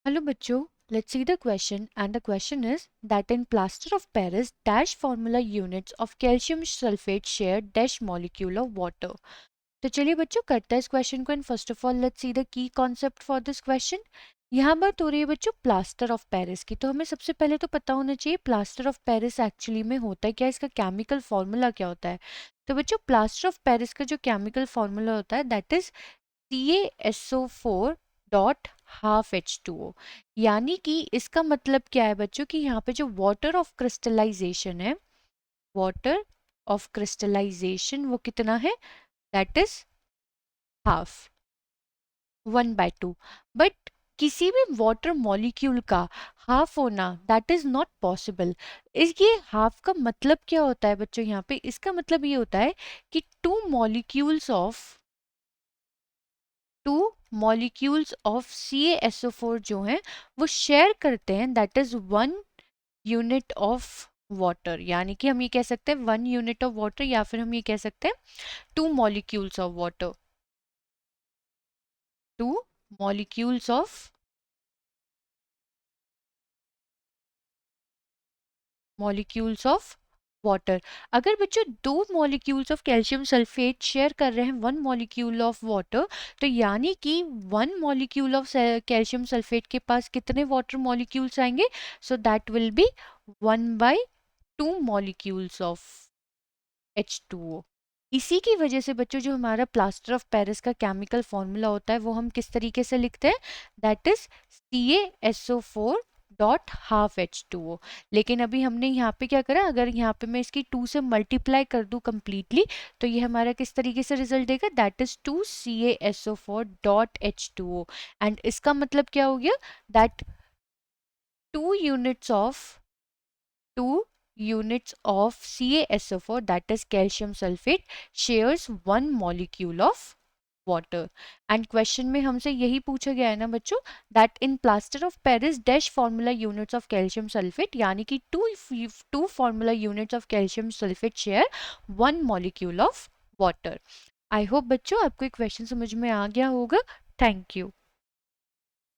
Hello बच्चों, let's see the question and the question is that in plaster of Paris dash formula units of calcium sulfate share dash molecule of water. तो चलिए बच्चों करते हैं इस question को and first of all let's see the key concept for this question. यहाँ बात हो रही है बच्चों प्लास्टर ऑफ पेरिस की, तो हमें सबसे पहले तो पता होना चाहिए प्लास्टर ऑफ पेरिस एक्चुअली में होता है क्या, इसका केमिकल फॉर्मूला क्या होता है। तो बच्चों प्लास्टर ऑफ पेरिस का जो केमिकल फॉर्मूला होता है that is CaSO4 dot half H2O। यानी कि इसका मतलब क्या है बच्चों कि यहाँ पे जो वाटर ऑफ क्रिस्टलाइजेशन है, वाटर ऑफ क्रिस्टलाइजेशन वो कितना है, दैट इज हाफ 1/2। बट किसी भी वाटर मॉलिक्यूल का हाफ होना दैट इज नॉट पॉसिबल। इस ये हाफ का मतलब क्या होता है बच्चों, यहाँ पे इसका मतलब ये होता है कि टू मॉलिक्यूल्स ऑफ CaSO4 जो हैं वो शेयर करते हैं that is 1 unit of water. यानी कि हम ये कह सकते हैं 1 यूनिट ऑफ वाटर या फिर हम ये कह सकते हैं 2 molecules of water, 2 molecules of water. अगर बच्चों 2 molecules of calcium sulphate share कर रहे हैं 1 मॉलिक्यूल ऑफ वाटर, तो यानी कि 1 मॉलिक्यूल ऑफ कैल्शियम सल्फेट के पास कितने वाटर मॉलिक्यूल्स आएंगे, so that will be 1/2 molecules of H2O। इसी की वजह से बच्चों जो हमारा प्लास्टर ऑफ पेरिस का केमिकल फॉर्मूला होता है वो हम किस तरीके से लिखते हैं, that is CaSO4 dot half H2O। लेकिन अभी हमने यहाँ पे क्या करा, अगर यहाँ पे मैं इसकी 2 से मल्टीप्लाई कर दूँ कंप्लीटली तो ये हमारा किस तरीके से रिजल्ट देगा, that is 2CaSO4 dot H2O। And इसका मतलब क्या हो गया, that 2 units of 2 units of CaSO4 that is calcium sulfate shares 1 molecule of water। And question में हमसे यही पूछा गया है ना बच्चों, that in plaster of Paris dash formula units of calcium sulphate, यानी कि two formula units of calcium sulphate share 1 molecule of water. I hope बच्चों आपको ये क्वेश्चन समझ में आ गया होगा। Thank you.